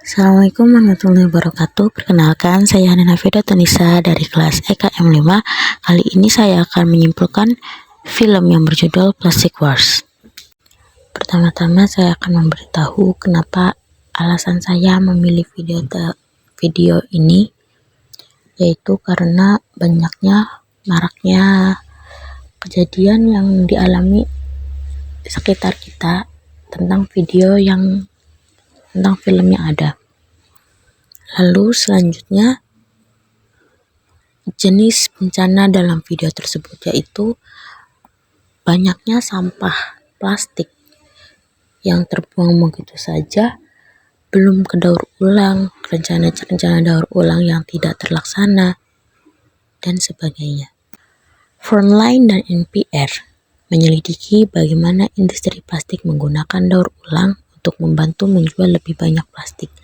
Assalamualaikum warahmatullahi wabarakatuh. Perkenalkan, saya Nana Feda Tunisa dari kelas EKM 5. Kali ini saya akan menyimpulkan film yang berjudul Plastic Wars. Pertama-tama saya akan memberitahu kenapa alasan saya memilih video ini, yaitu karena maraknya kejadian yang dialami sekitar kita tentang film yang ada. Lalu selanjutnya, jenis bencana dalam video tersebut yaitu banyaknya sampah plastik yang terbuang begitu saja, belum kedaur ulang, rencana daur ulang yang tidak terlaksana, dan sebagainya. Frontline dan NPR menyelidiki bagaimana industri plastik menggunakan daur ulang untuk membantu menjual lebih banyak plastik.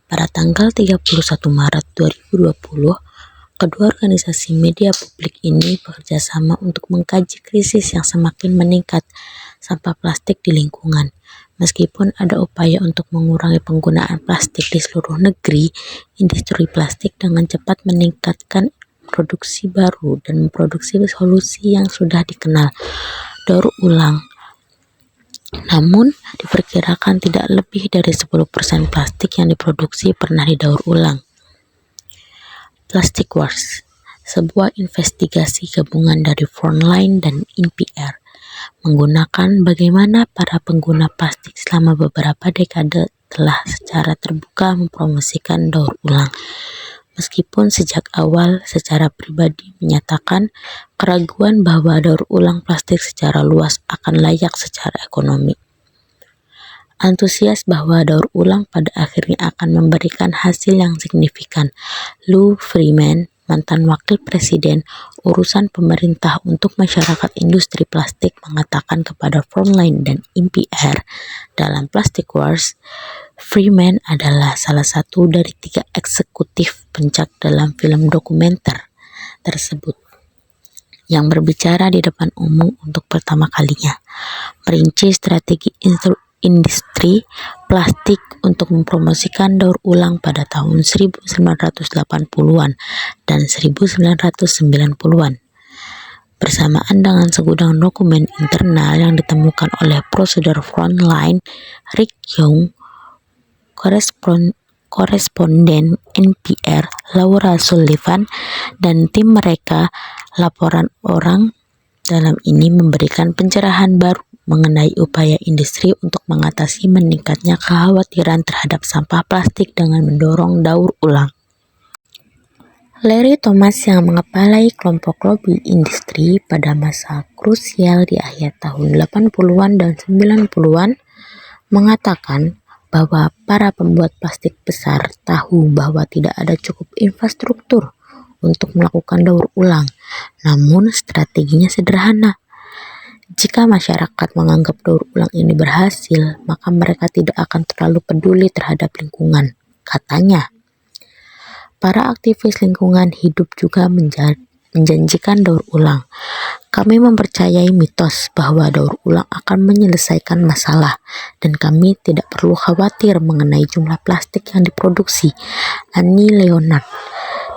Pada tanggal 31 Maret 2020, kedua organisasi media publik ini bekerja sama untuk mengkaji krisis yang semakin meningkat sampah plastik di lingkungan. Meskipun ada upaya untuk mengurangi penggunaan plastik di seluruh negeri, industri plastik dengan cepat meningkatkan produksi baru dan memproduksi solusi yang sudah dikenal, daur ulang. Namun, diperkirakan tidak lebih dari 10% plastik yang diproduksi pernah didaur ulang. Plastic Wars, sebuah investigasi gabungan dari Frontline dan NPR, menggunakan bagaimana para pengguna plastik selama beberapa dekade telah secara terbuka mempromosikan daur ulang. Meskipun sejak awal secara pribadi menyatakan keraguan bahwa daur ulang plastik secara luas akan layak secara ekonomi. Antusias bahwa daur ulang pada akhirnya akan memberikan hasil yang signifikan. Lou Freeman, mantan wakil presiden urusan pemerintah untuk masyarakat industri plastik, mengatakan kepada Frontline dan NPR dalam Plastic Wars, Freeman adalah salah satu dari 3 eksekutif puncak dalam film dokumenter tersebut yang berbicara di depan umum untuk pertama kalinya, merinci strategi industri plastik untuk mempromosikan daur ulang pada tahun 1980-an dan 1990-an. Bersamaan dengan segudang dokumen internal yang ditemukan oleh prosedur Frontline, Rick Young, koresponden NPR Laura Sullivan, dan tim mereka, laporan orang dalam ini memberikan pencerahan baru mengenai upaya industri untuk mengatasi meningkatnya kekhawatiran terhadap sampah plastik dengan mendorong daur ulang. Larry Thomas yang mengepalai kelompok lobi industri pada masa krusial di akhir tahun 80-an dan 90-an mengatakan bahwa para pembuat plastik besar tahu bahwa tidak ada cukup infrastruktur untuk melakukan daur ulang, namun strateginya sederhana. Jika masyarakat menganggap daur ulang ini berhasil, maka mereka tidak akan terlalu peduli terhadap lingkungan, katanya. Para aktivis lingkungan hidup juga menjanjikan daur ulang. Kami mempercayai mitos bahwa daur ulang akan menyelesaikan masalah dan kami tidak perlu khawatir mengenai jumlah plastik yang diproduksi. Annie Leonard,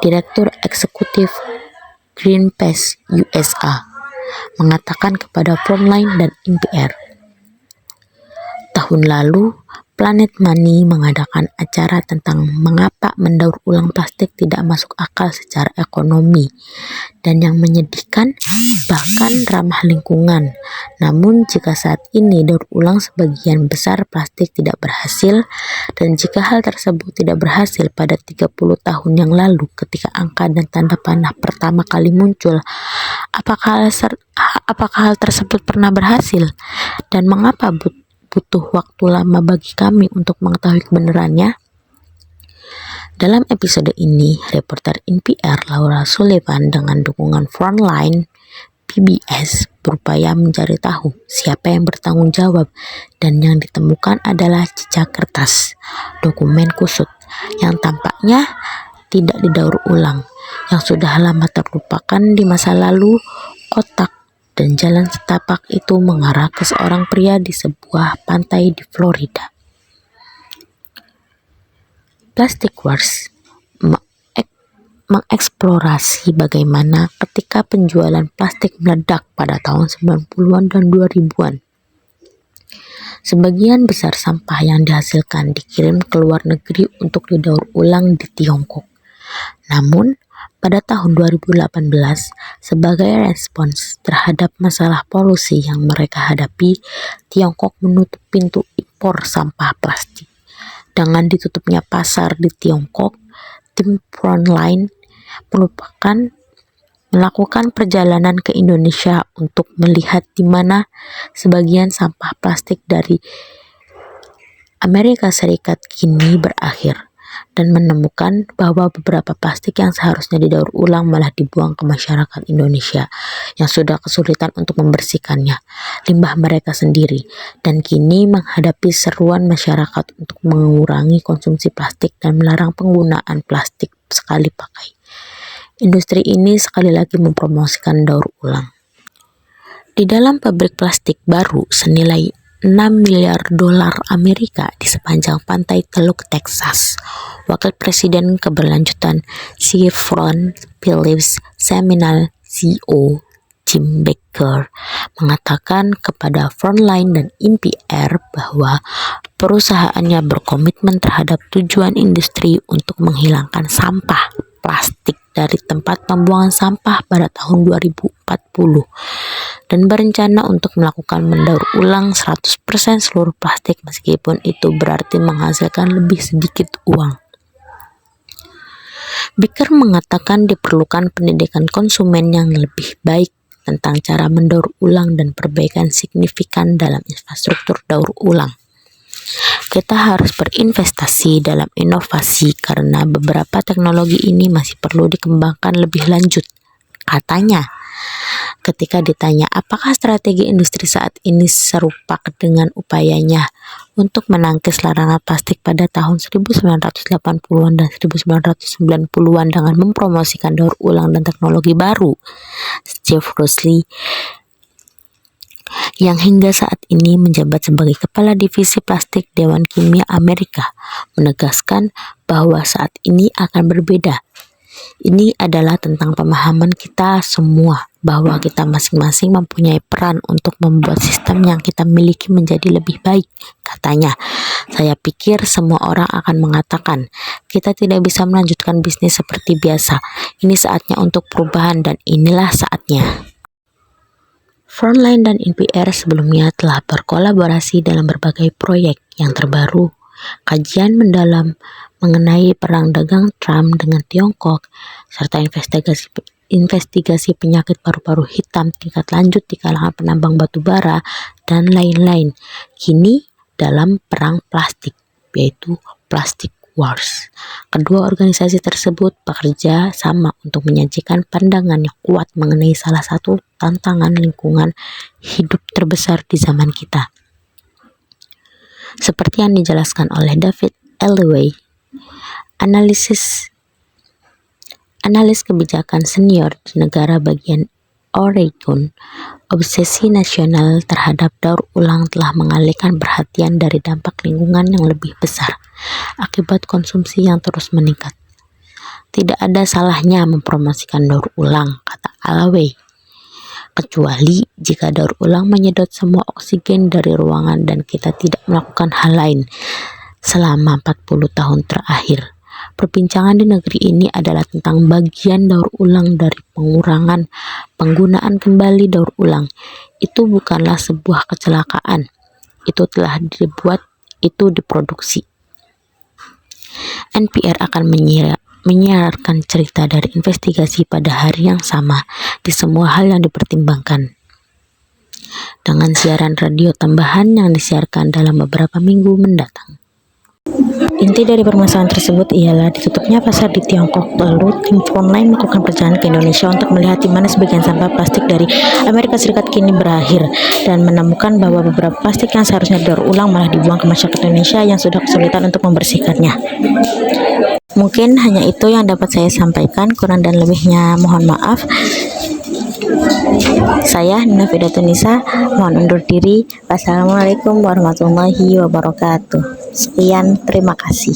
Direktur Eksekutif Greenpeace USA, mengatakan kepada Frontline dan NPR. Tahun lalu, Planet Money mengadakan acara tentang mengapa mendaur ulang plastik tidak masuk akal secara ekonomi dan yang menyedihkan bahkan ramah lingkungan. Namun jika saat ini daur ulang sebagian besar plastik tidak berhasil, dan jika hal tersebut tidak berhasil pada 30 tahun yang lalu ketika angka dan tanda panah pertama kali muncul, apakah hal tersebut pernah berhasil? Dan mengapa butuh waktu lama bagi kami untuk mengetahui kebenarannya? Dalam episode ini, reporter NPR Laura Sullivan dengan dukungan Frontline PBS berupaya mencari tahu siapa yang bertanggung jawab, dan yang ditemukan adalah jejak kertas, dokumen kusut yang tampaknya tidak didaur ulang, yang sudah lama terlupakan di masa lalu. Kotak dan jalan setapak itu mengarah ke seorang pria di sebuah pantai di Florida. Plastic Wars mengeksplorasi bagaimana ketika penjualan plastik meledak pada tahun 90-an dan 2000-an. Sebagian besar sampah yang dihasilkan dikirim ke luar negeri untuk didaur ulang di Tiongkok. Namun, pada tahun 2018, sebagai respons terhadap masalah polusi yang mereka hadapi, Tiongkok menutup pintu impor sampah plastik. Dengan ditutupnya pasar di Tiongkok, tim Frontline melakukan perjalanan ke Indonesia untuk melihat di mana sebagian sampah plastik dari Amerika Serikat kini berakhir, dan menemukan bahwa beberapa plastik yang seharusnya didaur ulang malah dibuang ke masyarakat Indonesia yang sudah kesulitan untuk membersihkannya, limbah mereka sendiri, dan kini menghadapi seruan masyarakat untuk mengurangi konsumsi plastik dan melarang penggunaan plastik sekali pakai. Industri ini sekali lagi mempromosikan daur ulang. Di dalam pabrik plastik baru senilai $6 miliar Amerika di sepanjang pantai Teluk Texas, Wakil Presiden Keberlanjutan Chevron Phillips Seminole CEO Jim Baker mengatakan kepada Frontline dan NPR bahwa perusahaannya berkomitmen terhadap tujuan industri untuk menghilangkan sampah plastik dari tempat pembuangan sampah pada tahun 2040 dan berencana untuk melakukan mendaur ulang 100% seluruh plastik meskipun itu berarti menghasilkan lebih sedikit uang. Baker mengatakan diperlukan pendidikan konsumen yang lebih baik tentang cara mendaur ulang dan perbaikan signifikan dalam infrastruktur daur ulang. Kita harus berinvestasi dalam inovasi karena beberapa teknologi ini masih perlu dikembangkan lebih lanjut, katanya. Ketika ditanya apakah strategi industri saat ini serupa dengan upayanya untuk menangkis larangan plastik pada tahun 1980-an dan 1990-an dengan mempromosikan daur ulang dan teknologi baru, Steve Rosley yang hingga saat ini menjabat sebagai Kepala Divisi Plastik Dewan Kimia Amerika, menegaskan bahwa saat ini akan berbeda. Ini adalah tentang pemahaman kita semua bahwa kita masing-masing mempunyai peran untuk membuat sistem yang kita miliki menjadi lebih baik, katanya. Saya pikir semua orang akan mengatakan, kita tidak bisa melanjutkan bisnis seperti biasa. Ini saatnya untuk perubahan dan inilah saatnya. Frontline dan NPR sebelumnya telah berkolaborasi dalam berbagai proyek. Yang terbaru, kajian mendalam mengenai perang dagang Trump dengan Tiongkok, serta investigasi penyakit paru-paru hitam tingkat lanjut di kalangan penambang batu bara, dan lain-lain. Kini dalam perang plastik, yaitu Plastic Wars. Kedua organisasi tersebut bekerja sama untuk menyajikan pandangan yang kuat mengenai salah satu tantangan lingkungan hidup terbesar di zaman kita. Seperti yang dijelaskan oleh David Allaway, analis kebijakan senior di negara bagian Oregon, obsesi nasional terhadap daur ulang telah mengalihkan perhatian dari dampak lingkungan yang lebih besar akibat konsumsi yang terus meningkat. Tidak ada salahnya mempromosikan daur ulang, kata Allaway, kecuali jika daur ulang menyedot semua oksigen dari ruangan dan kita tidak melakukan hal lain selama 40 tahun terakhir. Perbincangan di negeri ini adalah tentang bagian daur ulang dari pengurangan penggunaan kembali daur ulang. Itu bukanlah sebuah kecelakaan. Itu telah dibuat, itu diproduksi. NPR akan menyiarkan cerita dari investigasi pada hari yang sama di semua hal yang dipertimbangkan, dengan siaran radio tambahan yang disiarkan dalam beberapa minggu mendatang. Inti dari permasalahan tersebut ialah ditutupnya pasar di Tiongkok, lalu tim Frontline melakukan perjalanan ke Indonesia untuk melihat di mana sebagian sampah plastik dari Amerika Serikat kini berakhir, dan menemukan bahwa beberapa plastik yang seharusnya didaur ulang malah dibuang ke masyarakat Indonesia yang sudah kesulitan untuk membersihkannya. Mungkin hanya itu yang dapat saya sampaikan, kurang dan lebihnya mohon maaf. Saya Nina Fidatunisa, mohon undur diri. Wassalamualaikum warahmatullahi wabarakatuh. Sekian, terima kasih.